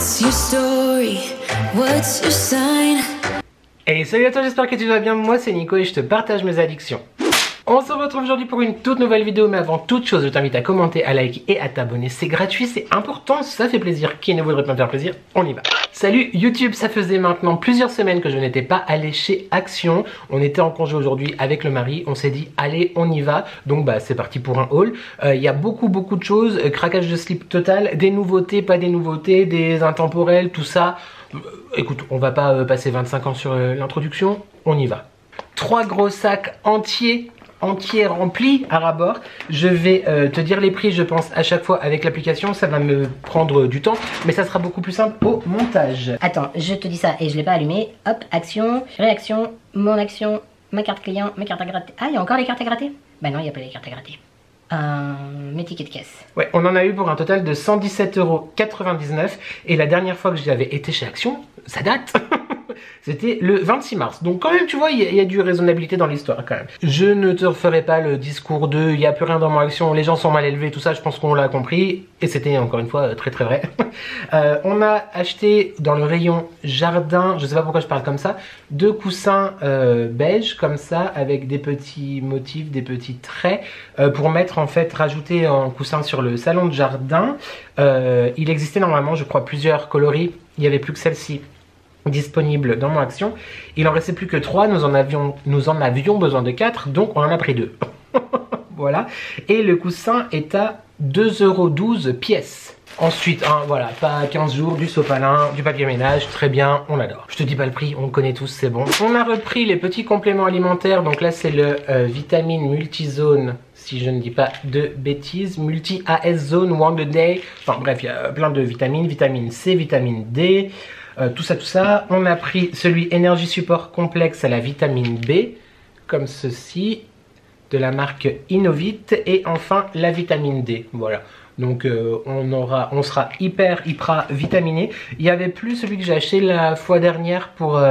What's your story? What's your sign? Hey, salut à toi, j'espère que tu vas bien. Moi c'est Nico et je te partage mes addictions. On se retrouve aujourd'hui pour une toute nouvelle vidéo, mais avant toute chose je t'invite à commenter, à liker et à t'abonner. C'est gratuit, c'est important, ça fait plaisir. Qui ne voudrait pas me faire plaisir? On y va. Salut YouTube, ça faisait maintenant plusieurs semaines que je n'étais pas allé chez Action. On était en congé aujourd'hui avec le mari, on s'est dit allez on y va. Donc bah c'est parti pour un haul. Il y a beaucoup de choses, craquage de slip total, des nouveautés, pas des nouveautés, des intemporels, tout ça. Écoute, on va pas passer 25 ans sur l'introduction, on y va. 3 gros sacs entiers remplis à ras-bord. Je vais te dire les prix, je pense, à chaque fois avec l'application. Ça va me prendre du temps, mais ça sera beaucoup plus simple au montage. Attends, je te dis ça et je l'ai pas allumé. Hop, action, réaction, mon action, ma carte client, mes cartes à gratter. Ah, il y a encore les cartes à gratter? Bah non, il n'y a pas les cartes à gratter. Mes tickets de caisse. Ouais, on en a eu pour un total de 117,99 € et la dernière fois que j'avais été chez Action, ça date. C'était le 26 mars. Donc quand même, tu vois, il y a du raisonnabilité dans l'histoire quand même. Je ne te referai pas le discours de il n'y a plus rien dans mon action, les gens sont mal élevés, tout ça, je pense qu'on l'a compris. Et c'était encore une fois très vrai. On a acheté dans le rayon jardin, je sais pas pourquoi je parle comme ça, 2 coussins beige comme ça, avec des petits motifs, des petits traits, pour mettre en fait, rajouter un coussin sur le salon de jardin. Il existait normalement, je crois, plusieurs coloris, il n'y avait plus que celle-ci disponible dans mon action. Il en restait plus que 3, nous en avions besoin de 4, donc on en a pris 2. Voilà, et le coussin est à 2,12 € pièce. Ensuite, voilà, pas 15 jours, du sopalin, du papier ménage, très bien, on adore. Je te dis pas le prix, on le connaît tous, c'est bon. On a repris les petits compléments alimentaires, donc là c'est le vitamine multizone, si je ne dis pas de bêtises, multi-AS zone, one a day, enfin bref, il y a plein de vitamines, vitamine C, vitamine D, tout ça. On a pris celui énergie support complexe à la vitamine B, comme ceci, de la marque Innovit, et enfin la vitamine D, voilà. Donc on sera hyper vitaminé. Il n'y avait plus celui que j'ai acheté la fois dernière pour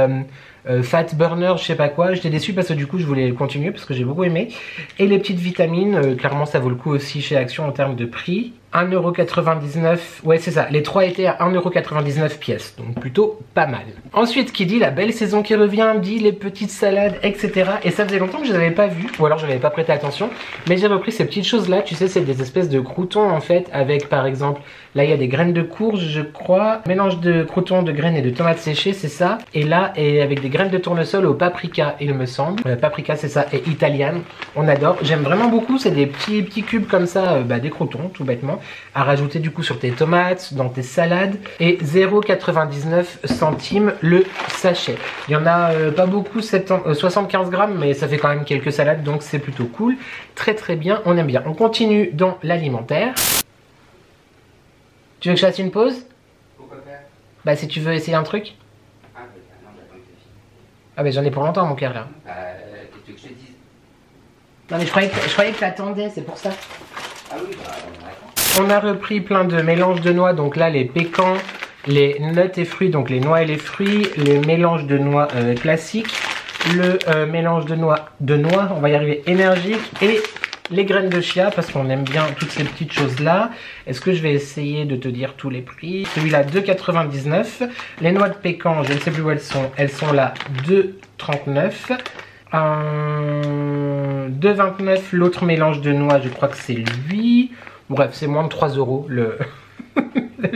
Fat Burner, je sais pas quoi. J'étais déçu parce que du coup je voulais continuer parce que j'ai beaucoup aimé. Et les petites vitamines, clairement ça vaut le coup aussi chez Action en termes de prix. 1,99 €, ouais c'est ça, les 3 étaient à 1,99 € pièce, donc plutôt pas mal. Ensuite, qui dit la belle saison qui revient, dit les petites salades, etc. Et ça faisait longtemps que je les avais pas vues, ou alors je n'avais pas prêté attention, mais j'ai repris ces petites choses là, tu sais, c'est des espèces de croûtons en fait, avec par exemple, là il y a des graines de courge je crois, mélange de croûtons, de graines et de tomates séchées, c'est ça, et là, et avec des graines de tournesol au paprika, il me semble, paprika c'est ça, et italienne, on adore, j'aime vraiment beaucoup, c'est des petits cubes comme ça, des croûtons tout bêtement, à rajouter du coup sur tes tomates, dans tes salades, et 0,99 € le sachet. Il y en a pas beaucoup, 75 grammes, mais ça fait quand même quelques salades, donc c'est plutôt cool. Très bien, on aime bien. On continue dans l'alimentaire. Tu veux que je fasse une pause? Pourquoi faire? Bah si tu veux essayer un truc. Ah bah non, j'attends que tu finisses. Ah bah j'en ai pour longtemps mon cœur là. Bah qu'est-ce que tu veux que je te dise? Non mais je croyais que t'attendais, c'est pour ça. Ah oui, bah on attend. On a repris plein de mélanges de noix, donc là les pécans, les nuts et fruits, donc les noix et les fruits, le mélange de noix classique, le mélange de noix, on va y arriver, énergique, et les graines de chia, parce qu'on aime bien toutes ces petites choses là. Est-ce que je vais essayer de te dire tous les prix? Celui-là 2,99 €, les noix de pécan, je ne sais plus où elles sont là, 2,39 €, 2,29 €, l'autre mélange de noix, je crois que c'est lui. Bref, c'est moins de 3 € le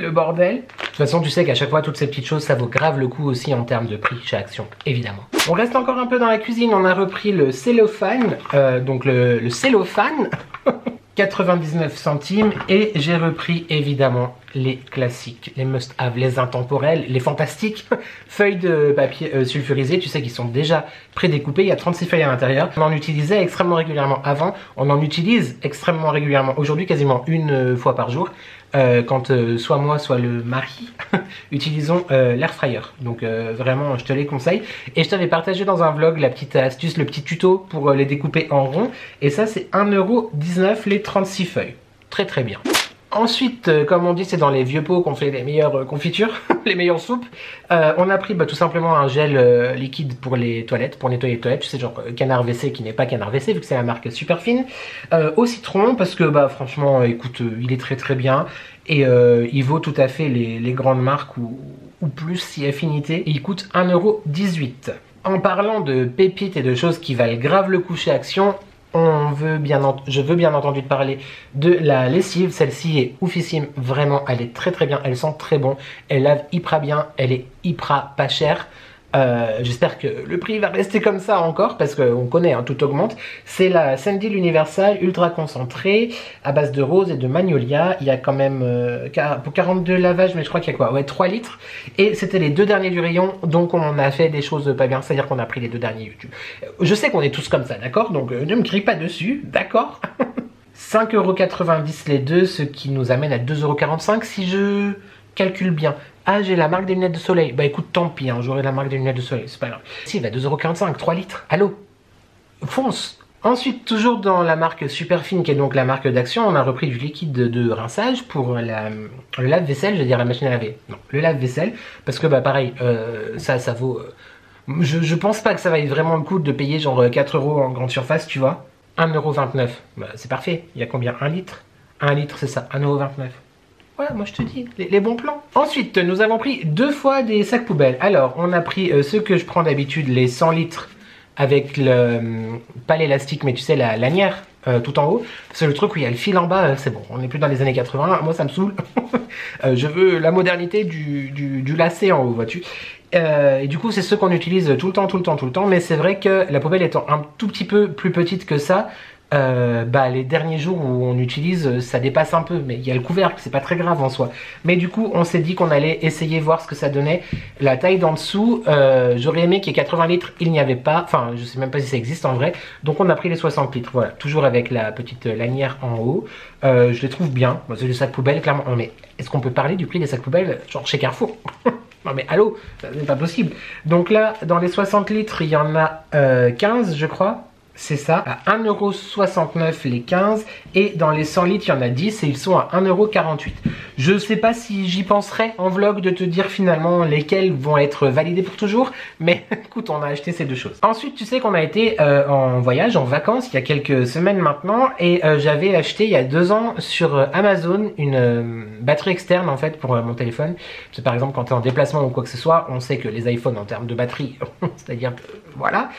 bordel. De toute façon, tu sais qu'à chaque fois, toutes ces petites choses, ça vaut grave le coup aussi en termes de prix chez Action, évidemment. On reste encore un peu dans la cuisine, on a repris le cellophane, donc le cellophane, 99 centimes, et j'ai repris évidemment les classiques, les must-have, les intemporels, les fantastiques, feuilles de papier sulfurisé, tu sais qu'ils sont déjà prédécoupées, il y a 36 feuilles à l'intérieur. On en utilisait extrêmement régulièrement avant, on en utilise extrêmement régulièrement aujourd'hui, quasiment une fois par jour, quand soit moi soit le mari utilisons l'air fryer. Donc vraiment je te les conseille, et je t'avais partagé dans un vlog la petite astuce, le petit tuto pour les découper en rond, et ça c'est 1,19 € les 36 feuilles, très bien. Ensuite, comme on dit, c'est dans les vieux pots qu'on fait les meilleures confitures, les meilleures soupes. On a pris tout simplement un gel liquide pour les toilettes, pour nettoyer les toilettes. Tu sais, genre canard WC qui n'est pas canard WC vu que c'est la marque Superfine. Au citron parce que franchement, écoute, il est très très bien. Et il vaut tout à fait les grandes marques ou plus si affinité. Et il coûte 1,18 €. En parlant de pépites et de choses qui valent grave le coup chez Action, je veux bien entendu te parler de la lessive. Celle-ci est oufissime, vraiment, elle est très très bien, elle sent très bon, elle lave hyper bien, elle est hyper pas chère. J'espère que le prix va rester comme ça encore parce qu'on connaît, hein, tout augmente. C'est la Sandil Universal ultra concentrée à base de rose et de magnolia. Il y a quand même pour 42 lavages, mais je crois qu'il y a quoi, ouais, 3 litres. Et c'était les 2 derniers du rayon, donc on a fait des choses pas bien, c'est-à-dire qu'on a pris les 2 derniers YouTube. Je sais qu'on est tous comme ça, d'accord, donc ne me crie pas dessus, d'accord. 5,90 € les deux, ce qui nous amène à 2,45 € si je calcule bien. Ah, j'ai la marque des lunettes de soleil. Bah écoute, tant pis, hein, j'aurai la marque des lunettes de soleil, c'est pas grave. Si, il va 2,45 €, 3 litres. Allô, fonce. Ensuite, toujours dans la marque Superfine, qui est donc la marque d'Action, on a repris du liquide de rinçage pour le lave-vaisselle, je veux dire la machine à laver. Non, le lave-vaisselle, parce que pareil, ça vaut... je pense pas que ça vaille vraiment le coup de payer genre 4 € en grande surface, tu vois. 1,29 €. C'est parfait. Il y a combien? 1 litre? 1 litre, c'est ça, 1,29 €. Voilà, moi je te dis, les bons plans. Ensuite, nous avons pris 2 fois des sacs poubelles. Alors, on a pris ceux que je prends d'habitude, les 100 litres avec pas l'élastique, mais tu sais, la lanière tout en haut. C'est le truc où il y a le fil en bas, c'est bon, on n'est plus dans les années 80, moi ça me saoule. Je veux la modernité du lacet en haut, vois-tu. Et du coup, c'est ceux qu'on utilise tout le temps, mais c'est vrai que la poubelle étant un tout petit peu plus petite que ça, les derniers jours où on utilise, ça dépasse un peu, mais il y a le couvercle, c'est pas très grave en soi. Mais du coup, on s'est dit qu'on allait essayer voir ce que ça donnait. La taille d'en dessous, j'aurais aimé qu'il y ait 80 litres, il n'y avait pas, enfin je sais même pas si ça existe en vrai, donc on a pris les 60 litres, voilà, toujours avec la petite lanière en haut. Je les trouve bien, c'est des sacs poubelles, clairement. Non, mais est-ce qu'on peut parler du prix des sacs poubelles, genre chez Carrefour? Non mais allô, c'est pas possible. Donc là, dans les 60 litres, il y en a 15 je crois. C'est ça, à 1,69 € les 15, et dans les 100 litres, il y en a 10 et ils sont à 1,48 €. Je sais pas si j'y penserai en vlog de te dire finalement lesquels vont être validés pour toujours, mais écoute, on a acheté ces deux choses. Ensuite, tu sais qu'on a été en voyage, en vacances, il y a quelques semaines maintenant, et j'avais acheté il y a 2 ans sur Amazon une batterie externe en fait pour mon téléphone. C'est par exemple quand tu es en déplacement ou quoi que ce soit, on sait que les iPhones en termes de batterie, c'est-à-dire voilà.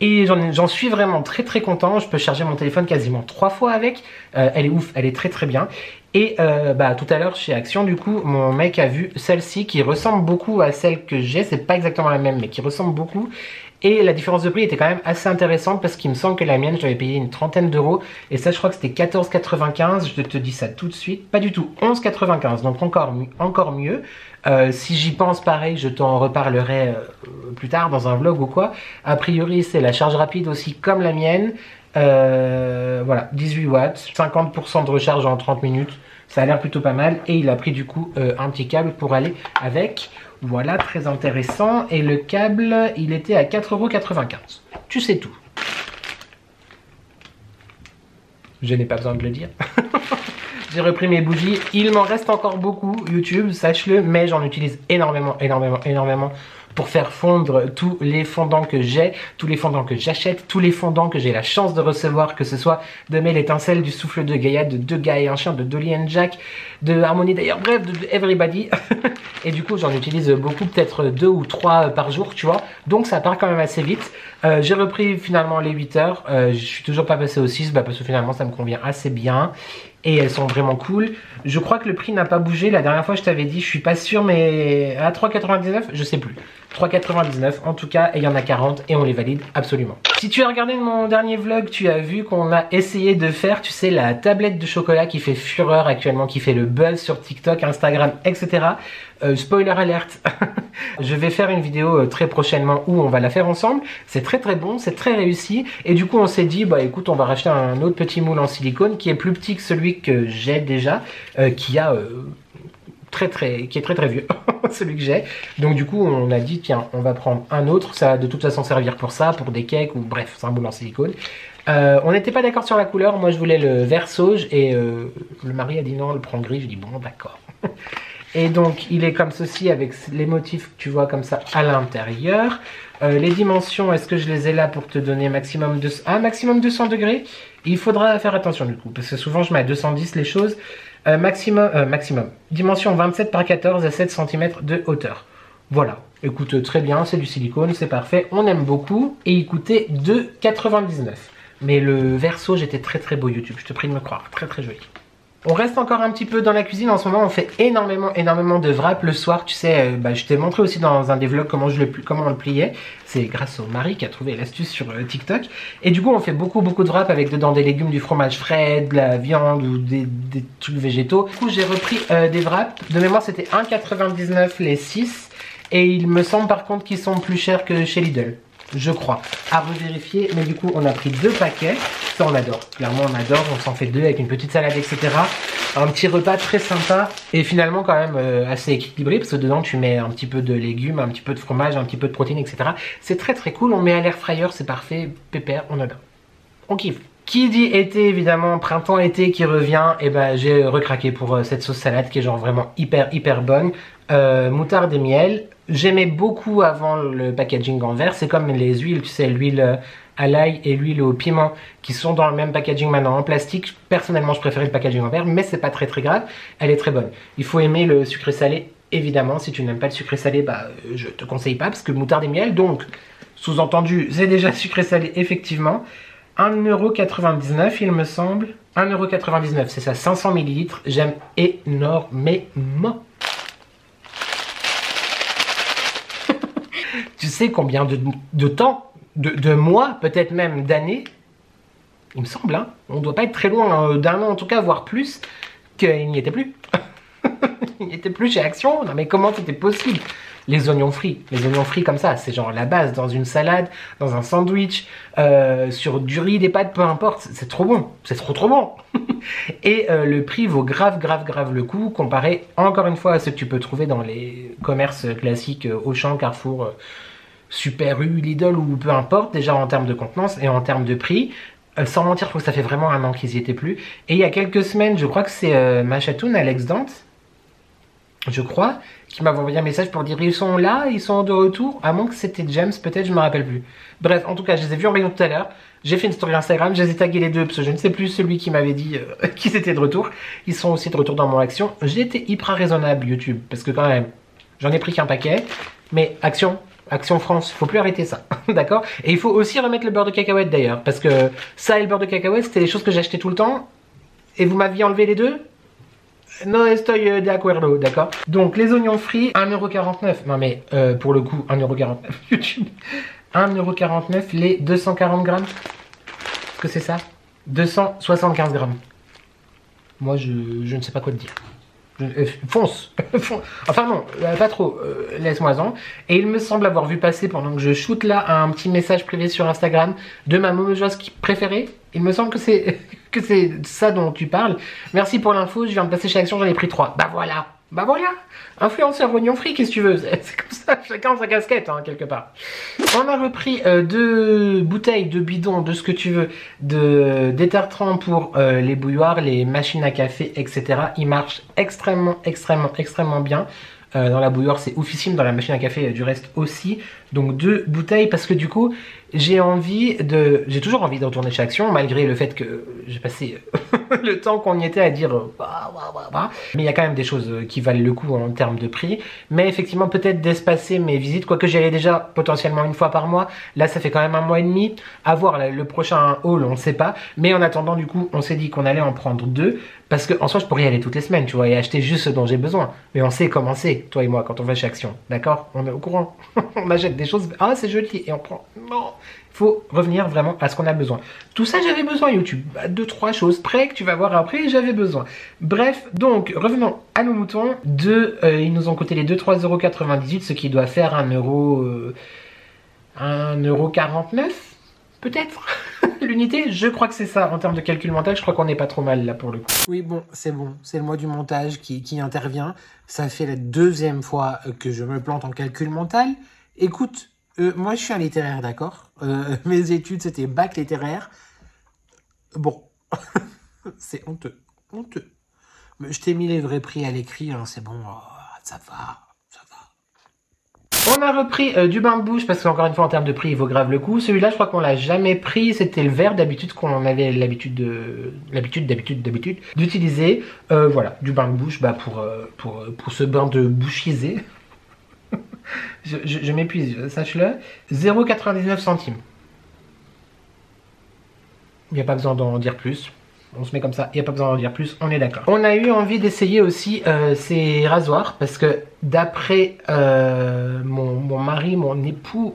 Et j'en suis vraiment très très content. Je peux charger mon téléphone quasiment 3 fois avec. Elle est ouf, elle est très très bien. Et tout à l'heure chez Action, du coup, mon mec a vu celle-ci qui ressemble beaucoup à celle que j'ai. C'est pas exactement la même, mais qui ressemble beaucoup. Et la différence de prix était quand même assez intéressante parce qu'il me semble que la mienne, j'avais payé une trentaine d'euros. Et ça, je crois que c'était 14,95 €. Je te dis ça tout de suite. Pas du tout, 11,95 €. Donc encore mieux. Si j'y pense, pareil, je t'en reparlerai plus tard dans un vlog ou quoi. A priori, c'est la charge rapide aussi comme la mienne. Voilà, 18 watts, 50% de recharge en 30 minutes. Ça a l'air plutôt pas mal. Et il a pris du coup un petit câble pour aller avec. Voilà, très intéressant. Et le câble, il était à 4,95 €. Tu sais tout. Je n'ai pas besoin de le dire. J'ai repris mes bougies. Il m'en reste encore beaucoup, YouTube, sache-le, mais j'en utilise énormément pour faire fondre tous les fondants que j'ai, tous les fondants que j'achète, tous les fondants que j'ai la chance de recevoir, que ce soit de Mel Étincelle, du Souffle de Gaïa, de Deux Gars et un Chien, de Dolly and Jack, de Harmonie d'ailleurs, bref, de Everybody. Et du coup, j'en utilise beaucoup, peut-être 2 ou 3 par jour, tu vois. Donc ça part quand même assez vite. J'ai repris finalement les 8 heures. Je suis toujours pas passé au 6, parce que finalement ça me convient assez bien. Et elles sont vraiment cool. Je crois que le prix n'a pas bougé. La dernière fois, je t'avais dit, je suis pas sûr, mais à 3,99 €, je sais plus. 3,99 € en tout cas, et il y en a 40 et on les valide absolument. Si tu as regardé mon dernier vlog, tu as vu qu'on a essayé de faire, tu sais, la tablette de chocolat qui fait fureur actuellement, qui fait le buzz sur TikTok, Instagram, etc. Spoiler alert, je vais faire une vidéo très prochainement où on va la faire ensemble. C'est très très bon, c'est très réussi. Et du coup on s'est dit, écoute, on va racheter un autre petit moule en silicone qui est plus petit que celui que j'ai déjà, qui est très très vieux, celui que j'ai. Donc du coup on a dit, tiens, on va prendre un autre, ça va de toute façon servir pour ça, pour des cakes ou bref, c'est un moule en silicone. On n'était pas d'accord sur la couleur, moi je voulais le vert sauge et le mari a dit non, on le prend gris, je dis bon d'accord. Et donc il est comme ceci avec les motifs que tu vois comme ça à l'intérieur. Les dimensions, est-ce que je les ai là pour te donner maximum, maximum 200 degrés? Il faudra faire attention du coup, parce que souvent je mets à 210 les choses. Maximum. Dimension 27 par 14 à 7 cm de hauteur. Voilà, écoute, très bien, c'est du silicone, c'est parfait, on aime beaucoup. Et il coûtait 2,99 €. Mais le verso, j'étais très très beau YouTube, je te prie de me croire, très très joli. On reste encore un petit peu dans la cuisine, en ce moment on fait énormément de wrap le soir, tu sais, je t'ai montré aussi dans un des vlogs comment on le pliait, c'est grâce au mari qui a trouvé l'astuce sur TikTok, et du coup on fait beaucoup de wrap avec dedans des légumes, du fromage frais, de la viande ou des trucs végétaux. Du coup j'ai repris des wraps, de mémoire c'était 1,99 € les 6, et il me semble par contre qu'ils sont plus chers que chez Lidl. Je crois, à revérifier, mais du coup on a pris 2 paquets, ça on adore, clairement on adore, on s'en fait 2 avec une petite salade etc. Un petit repas très sympa et finalement quand même assez équilibré parce que dedans tu mets un petit peu de légumes, un petit peu de fromage, un petit peu de protéines etc. C'est très très cool, on met à l'air fryer, c'est parfait, pépère, on adore, on kiffe. Qui dit été évidemment, printemps-été qui revient, et j'ai recraqué pour cette sauce salade qui est genre vraiment hyper bonne. Moutarde et miel. J'aimais beaucoup avant le packaging en verre, c'est comme les huiles, tu sais, l'huile à l'ail et l'huile au piment qui sont dans le même packaging maintenant en plastique. Personnellement je préférais le packaging en verre, mais c'est pas très grave, elle est très bonne. Il faut aimer le sucré salé, évidemment, si tu n'aimes pas le sucré salé, je te conseille pas parce que moutarde et miel, donc sous-entendu c'est déjà sucré salé effectivement. 1,99 € il me semble, 1,99 € c'est ça, 500 ml, j'aime énormément. Tu sais combien de temps, de mois, peut-être même d'années, il me semble, hein, on doit pas être très loin d'un an en tout cas, voire plus, qu'il n'y était plus. Il n'y était plus chez Action, non mais comment c'était possible? Les oignons frits comme ça, c'est genre la base dans une salade, dans un sandwich, sur du riz, des pâtes, peu importe, c'est trop bon, c'est trop bon. Et le prix vaut grave le coup, comparé encore une fois à ce que tu peux trouver dans les commerces classiques, Auchan, Carrefour, Super U, Lidl ou peu importe, déjà en termes de contenance et en termes de prix. Sans mentir, je trouve que ça fait vraiment un an qu'ils y étaient plus. Et il y a quelques semaines, je crois que c'est ma chatoune, Alex Dante, je crois, qui m'avait envoyé un message pour dire ils sont là, ils sont de retour, à moins que c'était James, peut-être, je me rappelle plus. Bref, en tout cas, je les ai vus en rayon tout à l'heure, j'ai fait une story Instagram, je les ai tagués les deux, parce que je ne sais plus celui qui m'avait dit qu'ils étaient de retour. Ils sont aussi de retour dans mon action. J'ai été hyper raisonnable YouTube, parce que quand même, j'en ai pris qu'un paquet, mais Action France, faut plus arrêter ça, d'accord? Et il faut aussi remettre le beurre de cacahuète d'ailleurs, parce que ça et le beurre de cacahuète, c'était les choses que j'achetais tout le temps, et vous m'aviez enlevé les deux? No estoy de acuerdo, d'accord? Donc les oignons frits, 1,49 €. Non mais pour le coup, 1,49 € YouTube. 1,49 € les 240 grammes. Est-ce que c'est ça? 275 grammes. Moi je ne sais pas quoi te dire. Fonce. Enfin non, pas trop, laisse-moi-en. Et il me semble avoir vu passer pendant que je shoot là un petit message privé sur Instagram de ma momojoise préférée. Il me semble que c'est ça dont tu parles. Merci pour l'info, je viens de passer chez Action, j'en ai pris 3. Bah voilà. Influenceur oignon frit, qu'est-ce que tu veux? C'est comme ça, chacun sa casquette, hein, quelque part. On a repris 2 bouteilles, 2 bidons, de ce que tu veux, d'étartrant pour les bouilloires, les machines à café, etc. Ils marchent extrêmement bien. Dans la bouilloire c'est oufissime, dans la machine à café du reste aussi. Donc 2 bouteilles parce que du coup j'ai toujours envie de retourner chez Action malgré le fait que j'ai passé le temps qu'on y était à dire mais il y a quand même des choses qui valent le coup en termes de prix. Mais effectivement peut-être d'espacer mes visites, quoique j'y allais déjà potentiellement une fois par mois. Là ça fait quand même 1 mois et demi. À voir le prochain haul, on ne sait pas. Mais en attendant du coup on s'est dit qu'on allait en prendre 2. Parce qu'en soi je pourrais y aller toutes les semaines, tu vois, et acheter juste ce dont j'ai besoin. Mais on sait comment c'est, toi et moi, quand on va chez Action, d'accord? On est au courant. On achète des choses, ah c'est joli, et on prend. Non, il faut revenir vraiment à ce qu'on a besoin. Tout ça j'avais besoin YouTube, 2-3 choses près que tu vas voir après, j'avais besoin. Bref, donc revenons à nos moutons. Ils nous ont coûté les 3,98 €, ce qui doit faire 1,49 € peut-être l'unité, je crois que c'est ça en termes de calcul mental, je crois qu'on n'est pas trop mal là pour le coup. Oui bon, c'est le mois du montage qui intervient, ça fait la 2e fois que je me plante en calcul mental. Écoute, moi je suis un littéraire, d'accord, mes études c'était bac littéraire, Bon, c'est honteux, honteux. Mais je t'ai mis les vrais prix à l'écrit, hein, c'est bon, ça va, ça va. On a repris du bain de bouche parce qu'encore une fois en termes de prix il vaut grave le coup. Celui-là je crois qu'on l'a jamais pris, c'était le vert d'habitude qu'on avait l'habitude d'utiliser. Voilà, du bain de bouche pour ce bain de bouchiser. je m'épuise, sache-le. 0,99 centimes. Il n'y a pas besoin d'en dire plus. On se met comme ça, il n'y a pas besoin d'en dire plus, on est d'accord. On a eu envie d'essayer aussi ces rasoirs parce que d'après mon mari, mon époux,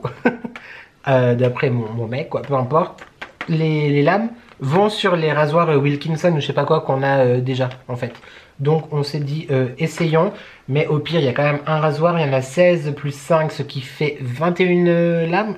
d'après mon mec, quoi, peu importe, les lames vont sur les rasoirs Wilkinson ou je sais pas quoi qu'on a déjà en fait. Donc on s'est dit essayons, mais au pire il y a quand même un rasoir, il y en a 16 plus 5, ce qui fait 21 lames.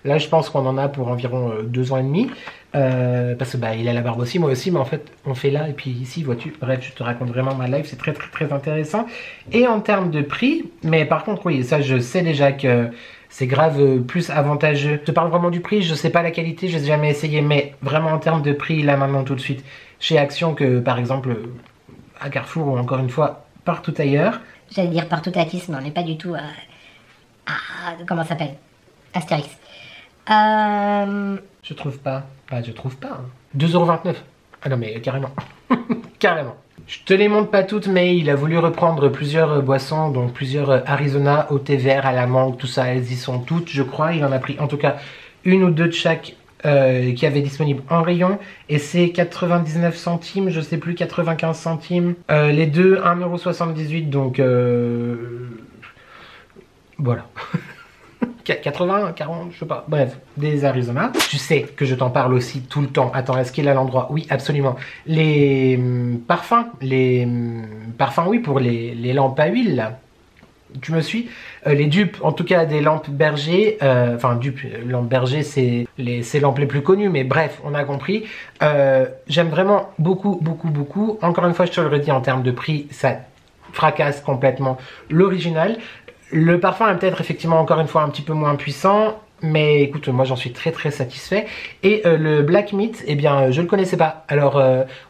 Là je pense qu'on en a pour environ 2 ans et demi. Parce que bah il a la barbe aussi, moi aussi, mais en fait on fait là et puis ici, vois-tu. Bref, je te raconte vraiment ma life, c'est très très très intéressant. Et en termes de prix, mais par contre oui, ça je sais déjà que c'est grave plus avantageux. Je te parle vraiment du prix, je sais pas la qualité, je n'ai jamais essayé, mais vraiment en termes de prix là maintenant tout de suite chez Action que par exemple à Carrefour ou encore une fois partout ailleurs. J'allais dire partout à Atis, mais on n'est pas du tout comment ça s'appelle, Astérix. Je trouve pas. Bah, je trouve pas. 2,29 €. Ah non, mais carrément. Carrément. Je te les montre pas toutes, mais il a voulu reprendre plusieurs boissons, donc plusieurs Arizona au thé vert, à la mangue, tout ça. Elles y sont toutes, je crois. Il en a pris en tout cas une ou deux de chaque qui avait disponible en rayon. Et c'est 99 centimes, je sais plus, 95 centimes. Les deux, 1,78 €. Donc, voilà. 80, 40, je sais pas, bref, des Arizona. Tu sais que je t'en parle aussi tout le temps. Attends, est-ce qu'il a l'endroit? Oui, absolument. Les parfums, oui, pour les lampes à huile, là. Tu me suis? Les dupes, en tout cas des lampes Berger, enfin dupes, lampes Berger, c'est ces lampes les plus connues, mais bref, on a compris. J'aime vraiment beaucoup, beaucoup, beaucoup. Encore une fois, je te le redis, en termes de prix, ça fracasse complètement l'original. Le parfum est peut-être effectivement encore une fois un petit peu moins puissant, mais écoute, moi j'en suis très très satisfait. Et le Black Meat, eh bien je le connaissais pas. Alors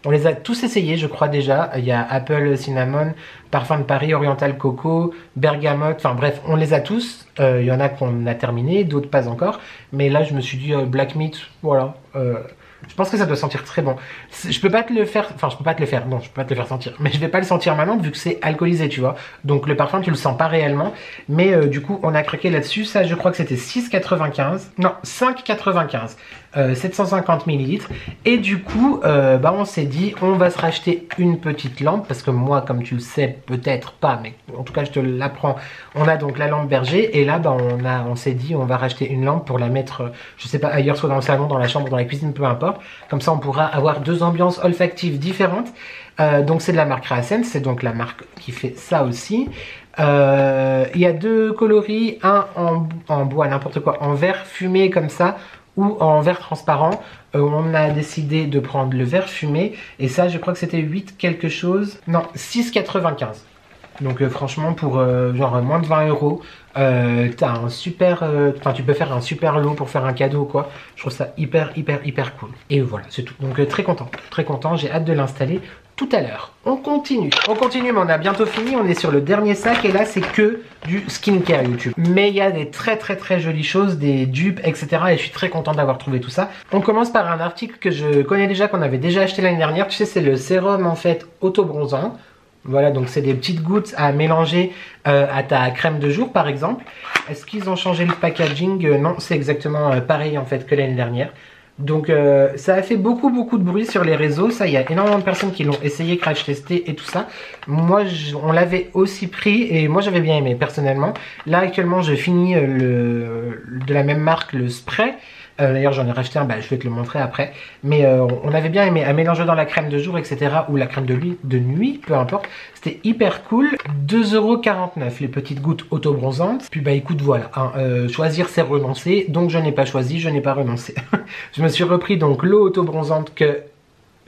on les a tous essayés, je crois déjà. Il y a Apple Cinnamon, Parfum de Paris, Oriental Coco, Bergamote, enfin bref, on les a tous. Il y en a qu'on a terminé, d'autres pas encore. Mais là je me suis dit Black Meat, voilà. Je pense que ça doit sentir très bon. Je peux pas te le faire, enfin je peux pas te le faire, non je peux pas te le faire sentir. Mais je vais pas le sentir maintenant vu que c'est alcoolisé, tu vois. Donc le parfum tu le sens pas réellement. Mais du coup on a craqué là-dessus. Ça je crois que c'était 6,95. Non, 5,95. 750 ml. Et du coup bah on s'est dit on va se racheter une petite lampe. Parce que moi comme tu le sais peut-être pas, mais en tout cas je te l'apprends. On a donc la lampe Berger. Et là bah on s'est dit on va racheter une lampe pour la mettre je sais pas ailleurs, soit dans le salon, dans la chambre, dans la cuisine, peu importe. Comme ça on pourra avoir deux ambiances olfactives différentes. Donc c'est de la marque Racen, c'est donc la marque qui fait ça aussi. Il y a deux coloris, un en bois, n'importe quoi, en verre fumé comme ça, ou en verre transparent. On a décidé de prendre le verre fumé, et ça je crois que c'était 8 quelque chose, non 6,95. Donc franchement pour genre moins de 20 €, t'as un super, enfin tu peux faire un super lot pour faire un cadeau quoi. Je trouve ça hyper cool. Et voilà, c'est tout. Donc très content, j'ai hâte de l'installer tout à l'heure. On continue, mais on a bientôt fini. On est sur le dernier sac et là c'est que du skincare YouTube. Mais il y a des très jolies choses, des dupes, etc. Et je suis très content d'avoir trouvé tout ça. On commence par un article que je connais déjà, qu'on avait déjà acheté l'année dernière. Tu sais, c'est le sérum en fait auto-bronzant. Voilà, donc c'est des petites gouttes à mélanger à ta crème de jour par exemple. Est-ce qu'ils ont changé le packaging? Non, c'est exactement pareil en fait que l'année dernière. Donc ça a fait beaucoup de bruit sur les réseaux. Ça, il y a énormément de personnes qui l'ont essayé, crash testé et tout ça. Moi, on l'avait aussi pris et moi j'avais bien aimé personnellement. Là actuellement, je finis de la même marque le spray. D'ailleurs j'en ai racheté un, bah, je vais te le montrer après. Mais on avait bien aimé à mélanger dans la crème de jour, etc. Ou la crème de nuit, peu importe. C'était hyper cool. 2,49 € les petites gouttes auto-bronzantes. Puis bah écoute voilà, hein, choisir c'est renoncer. Donc je n'ai pas choisi, je n'ai pas renoncé. Je me suis repris donc l'eau auto-bronzante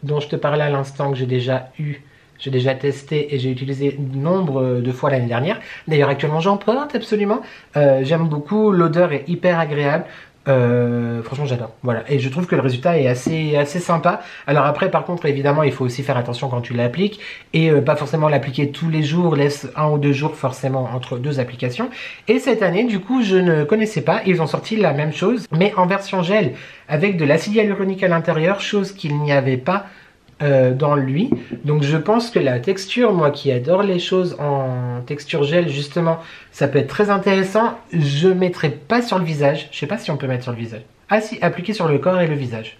dont je te parlais à l'instant, que j'ai déjà eu. J'ai déjà testé et j'ai utilisé nombre de fois l'année dernière. D'ailleurs actuellement j'en porte absolument. J'aime beaucoup, l'odeur est hyper agréable. Franchement j'adore, voilà, et je trouve que le résultat est assez sympa. Alors après par contre évidemment il faut aussi faire attention quand tu l'appliques et pas forcément l'appliquer tous les jours, laisse 1 ou 2 jours forcément entre 2 applications. Et cette année du coup je ne connaissais pas, ils ont sorti la même chose mais en version gel avec de l'acide hyaluronique à l'intérieur, chose qu'il n'y avait pas dans lui. Donc je pense que la texture, moi qui adore les choses en texture gel justement, ça peut être très intéressant. Je mettrai pas sur le visage, je sais pas si on peut mettre sur le visage. Ah si, appliquer sur le corps et le visage.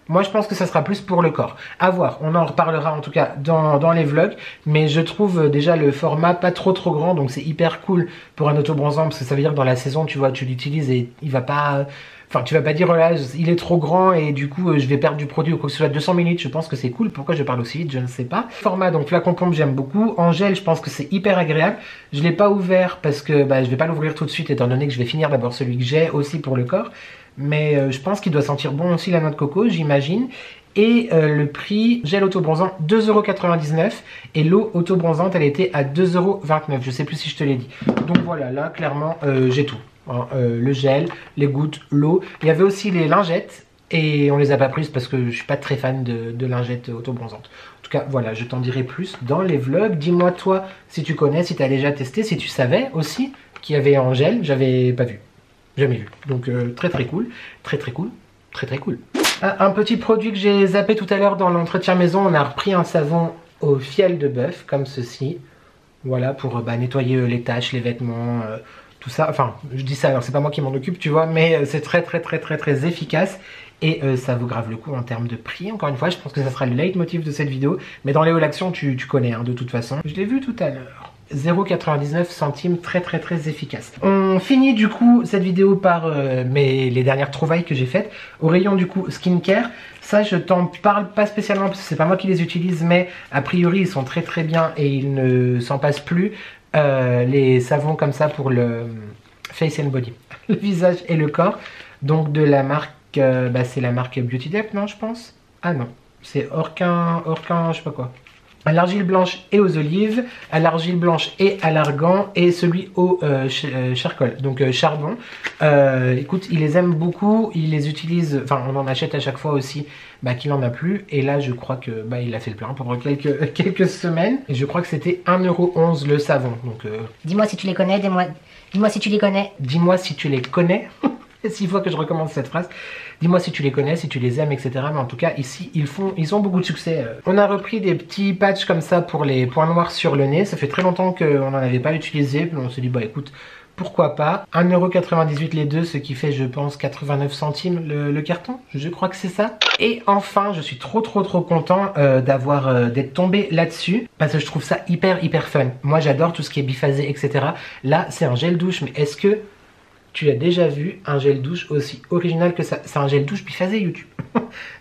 Moi je pense que ça sera plus pour le corps. À voir, on en reparlera en tout cas dans les vlogs. Mais je trouve déjà le format pas trop grand. Donc c'est hyper cool pour un autobronzant. Parce que ça veut dire que dans la saison tu vois tu l'utilises et il va pas... Enfin, tu vas pas dire, oh là, il est trop grand et du coup, je vais perdre du produit ou quoi que ce soit. 200 ml, je pense que c'est cool. Pourquoi je parle aussi vite, je ne sais pas. Format, donc flacon pompe, j'aime beaucoup. En gel, je pense que c'est hyper agréable. Je l'ai pas ouvert parce que je vais pas l'ouvrir tout de suite étant donné que je vais finir d'abord celui que j'ai aussi pour le corps. Mais je pense qu'il doit sentir bon aussi la noix de coco, j'imagine. Et le prix, gel autobronzant 2,99 € et l'eau autobronzante elle était à 2,29 €. Je sais plus si je te l'ai dit. Donc voilà, là clairement j'ai tout. Le gel, les gouttes, l'eau. Il y avait aussi les lingettes et on les a pas prises parce que je suis pas très fan de lingettes autobronzantes. En tout cas, voilà, je t'en dirai plus dans les vlogs. Dis-moi toi si tu connais, si tu as déjà testé, si tu savais aussi qu'il y avait en gel. J'avais pas vu, jamais vu. Donc très cool, très cool, très cool. Un petit produit que j'ai zappé tout à l'heure dans l'entretien maison. On a repris un savon au fiel de bœuf comme ceci. Voilà pour nettoyer les taches, les vêtements. Tout ça, enfin je dis ça alors c'est pas moi qui m'en occupe tu vois, mais c'est très efficace et ça vaut grave le coup en termes de prix. Encore une fois je pense que ça sera le leitmotiv de cette vidéo, mais dans les hauts l'action tu connais de toute façon, je l'ai vu tout à l'heure. 0,99 centimes, très efficace. On finit du coup cette vidéo par les dernières trouvailles que j'ai faites au rayon du coup skincare. Ça je t'en parle pas spécialement parce que c'est pas moi qui les utilise, mais a priori ils sont très bien et ils ne s'en passent plus. Les savons comme ça pour le face and body, le visage et le corps, donc de la marque c'est la marque Beauty Depth, non je pense. Ah non, c'est Orkin, je sais pas quoi. À l'argile blanche et aux olives, à l'argile blanche et à l'argan, et celui au charcoal, donc charbon. Écoute, il les aime beaucoup, il les utilise, enfin on en achète à chaque fois aussi qu'il en a plus. Et là je crois que il a fait le plein pendant quelques semaines. Et je crois que c'était 1,11 € le savon. Donc dis-moi si tu les connais, dis-moi si tu les connais. Dis-moi si tu les connais. 6 fois que je recommence cette phrase. Dis-moi si tu les connais, si tu les aimes, etc. Mais en tout cas, ici, ils ont beaucoup de succès. On a repris des petits patchs comme ça pour les points noirs sur le nez. Ça fait très longtemps qu'on n'en avait pas utilisé. Puis on s'est dit, écoute, pourquoi pas. 1,98 € les deux, ce qui fait, je pense, 89 centimes le carton. Je crois que c'est ça. Et enfin, je suis trop content d'être tombé là-dessus. Parce que je trouve ça hyper fun. Moi, j'adore tout ce qui est biphasé, etc. Là, c'est un gel douche. Mais est-ce que tu as déjà vu un gel douche aussi original que ça? C'est un gel douche biphasé YouTube.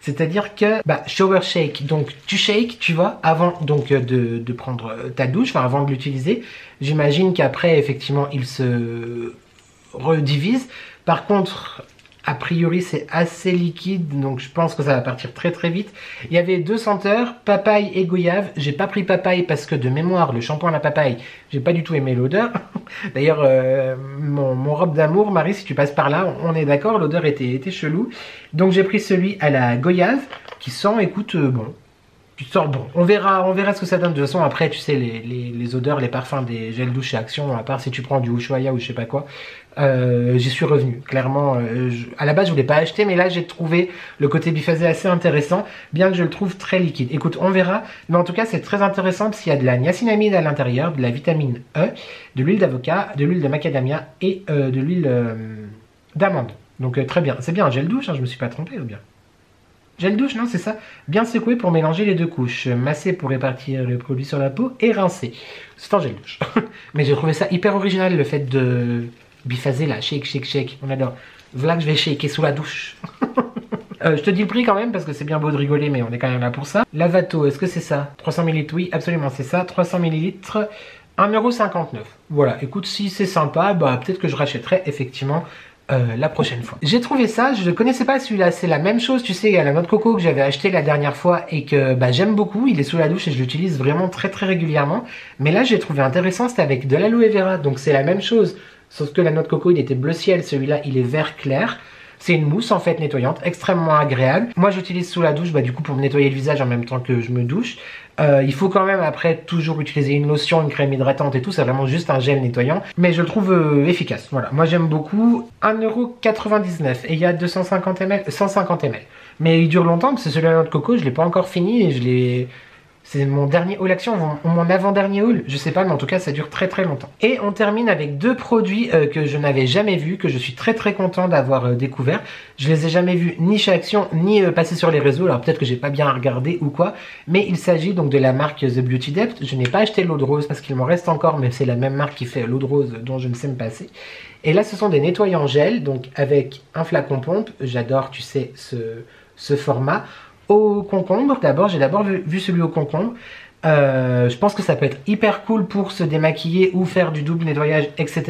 C'est-à-dire que shower shake, donc tu shakes, tu vois, avant donc de prendre ta douche, enfin avant de l'utiliser. J'imagine qu'après effectivement il se redivise. Par contre, a priori c'est assez liquide, donc je pense que ça va partir très vite. Il y avait 2 senteurs, papaye et goyave. J'ai pas pris papaye parce que de mémoire, le shampoing à la papaye, j'ai pas du tout aimé l'odeur. D'ailleurs, mon robe d'amour, Marie, si tu passes par là, on est d'accord, l'odeur était chelou. Donc j'ai pris celui à la goyave, qui sent, écoute, bon. Tu sors bon, on verra ce que ça donne. De toute façon après tu sais les odeurs, les parfums des gels douche chez Action, à part si tu prends du Ushuaïa ou je sais pas quoi, j'y suis revenu. Clairement, à la base je voulais pas acheter, mais là j'ai trouvé le côté biphasé assez intéressant, bien que je le trouve très liquide. Écoute, on verra, mais en tout cas c'est très intéressant parce qu'il y a de la niacinamide à l'intérieur, de la vitamine E, de l'huile d'avocat, de l'huile de macadamia et de l'huile d'amande. Donc très bien, c'est bien un gel douche, hein, je me suis pas trompé ou bien. Gel douche, non, c'est ça. Bien secoué pour mélanger les 2 couches. Masser pour répartir le produit sur la peau et rincer. C'est un gel douche. Mais j'ai trouvé ça hyper original, le fait de biphaser là. Shake. On adore. Voilà que je vais shaker sous la douche. Je te dis le prix quand même parce que c'est bien beau de rigoler, mais on est quand même là pour ça. Lavato, est-ce que c'est ça? 300 ml, oui, absolument, c'est ça. 300 ml, 1,59 €. Voilà, écoute, si c'est sympa, peut-être que je rachèterai effectivement la prochaine fois. J'ai trouvé ça, je ne connaissais pas celui-là, c'est la même chose, tu sais, il y a la noix de coco que j'avais acheté la dernière fois et que j'aime beaucoup, il est sous la douche et je l'utilise vraiment très régulièrement. Mais là j'ai trouvé intéressant, c'était avec de l'aloe vera, donc c'est la même chose, sauf que la noix de coco il était bleu ciel, celui-là il est vert clair. C'est une mousse en fait nettoyante, extrêmement agréable. Moi j'utilise sous la douche, du coup pour me nettoyer le visage en même temps que je me douche. Il faut quand même après toujours utiliser une lotion, une crème hydratante et tout, c'est vraiment juste un gel nettoyant. Mais je le trouve efficace, voilà. Moi j'aime beaucoup, 1,99€ et il y a 250 ml, 150 ml. Mais il dure longtemps parce que celui à noix de coco, je l'ai pas encore fini et je l'ai... C'est mon dernier haul action, mon avant-dernier haul, je sais pas, mais en tout cas ça dure très très longtemps. Et on termine avec deux produits que je n'avais jamais vus, que je suis très très content d'avoir découvert. Je les ai jamais vus ni chez Action, ni passer sur les réseaux, alors peut-être que j'ai pas bien regardé ou quoi. Mais il s'agit donc de la marque The Beauty Depth. Je n'ai pas acheté l'eau de rose parce qu'il m'en reste encore, mais c'est la même marque qui fait l'eau de rose dont je ne sais me passer. Et là ce sont des nettoyants gel, donc avec un flacon pompe, j'adore tu sais ce format. Au concombre, d'abord, j'ai d'abord vu celui au concombre. Je pense que ça peut être hyper cool pour se démaquiller ou faire du double nettoyage, etc.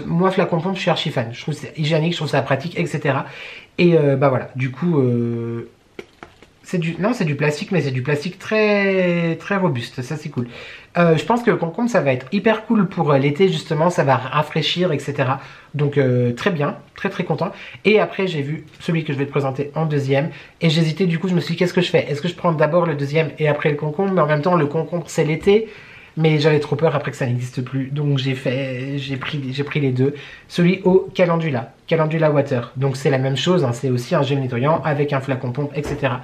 Moi, flacon pompe, je suis archi fan. Je trouve c'est hygiénique, je trouve ça pratique, etc. Et voilà, du coup, c'est du plastique, mais c'est du plastique très très robuste. Ça, c'est cool. Je pense que le concombre, ça va être hyper cool pour l'été, justement. Ça va rafraîchir, etc. Donc, très bien. Très très content. Et après, j'ai vu celui que je vais te présenter en deuxième. Et j'hésitais, du coup, je me suis dit, qu'est-ce que je fais? Est-ce que je prends d'abord le deuxième et après le concombre? Mais en même temps, le concombre, c'est l'été. Mais j'avais trop peur après que ça n'existe plus. Donc, j'ai pris les deux. Celui au Calendula Water. Donc, c'est la même chose. Hein, c'est aussi un gel nettoyant avec un flacon pompe, etc.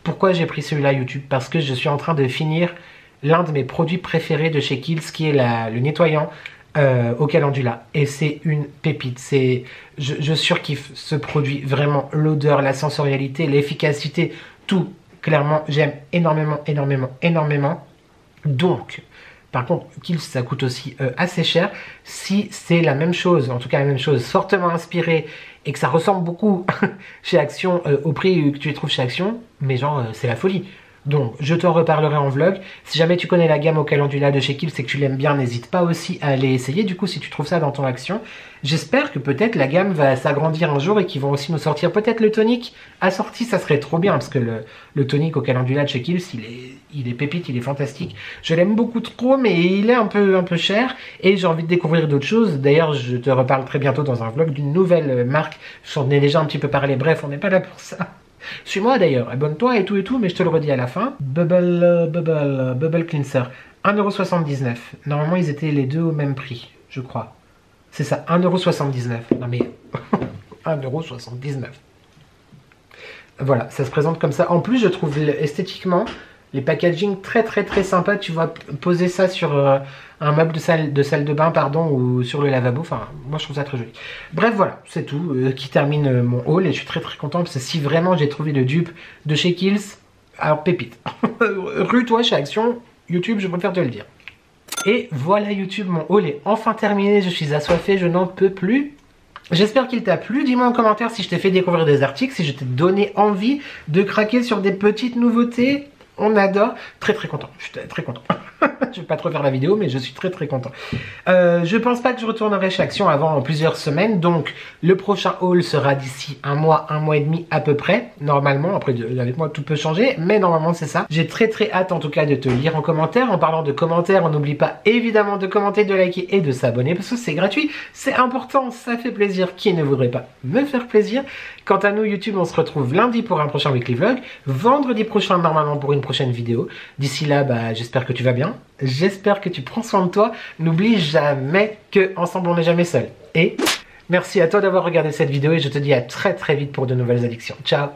Pourquoi j'ai pris celui-là YouTube? Parce que je suis en train de finir l'un de mes produits préférés de chez Kiehl's, qui est le nettoyant au calendula. Et c'est une pépite. Je surkiffe ce produit. Vraiment, l'odeur, la sensorialité, l'efficacité, tout. Clairement, j'aime énormément, énormément, énormément. Donc, par contre, Kiehl's, ça coûte aussi assez cher. Si c'est la même chose, en tout cas la même chose, fortement inspirée, et que ça ressemble beaucoup chez Action, au prix que tu les trouves chez Action, mais genre, c'est la folie. Donc, je t'en reparlerai en vlog. Si jamais tu connais la gamme au calendula de chez Kiehl's et que tu l'aimes bien, n'hésite pas aussi à aller essayer. Du coup, si tu trouves ça dans ton Action, j'espère que peut-être la gamme va s'agrandir un jour et qu'ils vont aussi nous sortir peut-être le tonique assorti. Ça serait trop bien parce que le tonique au calendula de chez Kiehl's, il est pépite, il est fantastique. Je l'aime beaucoup trop, mais il est un peu cher et j'ai envie de découvrir d'autres choses. D'ailleurs, je te reparle très bientôt dans un vlog d'une nouvelle marque. J'en ai déjà un petit peu parlé. Bref, on n'est pas là pour ça. Suis-moi d'ailleurs, abonne-toi et tout, mais je te le redis à la fin. Bubble Cleanser, 1,79€. Normalement, ils étaient les deux au même prix, je crois. C'est ça, 1,79€. Non mais, 1,79€. Voilà, ça se présente comme ça. En plus, je trouve esthétiquement les packaging très très très sympas. Tu vois, poser ça sur un meuble de salle de bain, pardon, ou sur le lavabo. Enfin, moi je trouve ça très joli. Bref, voilà, c'est tout qui termine mon haul. Et je suis très très content parce que si vraiment j'ai trouvé le dupe de chez Kiehl's, alors pépite. Rue-toi chez Action, YouTube, je préfère te le dire. Et voilà YouTube, mon haul est enfin terminé. Je suis assoiffé, je n'en peux plus. J'espère qu'il t'a plu. Dis-moi en commentaire si je t'ai fait découvrir des articles, si je t'ai donné envie de craquer sur des petites nouveautés. On adore. Très très content. Je suis très content. Je vais pas trop faire la vidéo, mais je suis très très content. Je pense pas que je retournerai chez Action avant plusieurs semaines. Donc le prochain haul sera d'ici un mois et demi à peu près. Normalement, après avec moi tout peut changer, mais normalement c'est ça. J'ai très très hâte en tout cas de te lire en commentaire. En parlant de commentaires, on n'oublie pas évidemment de commenter, de liker et de s'abonner parce que c'est gratuit. C'est important, ça fait plaisir. Qui ne voudrait pas me faire plaisir? Quant à nous YouTube, on se retrouve lundi pour un prochain weekly vlog. Vendredi prochain normalement pour une prochaine vidéo. D'ici là, j'espère que tu vas bien. J'espère que tu prends soin de toi. N'oublie jamais que ensemble on n'est jamais seul. Et merci à toi d'avoir regardé cette vidéo et je te dis à très très vite pour de nouvelles addictions. Ciao!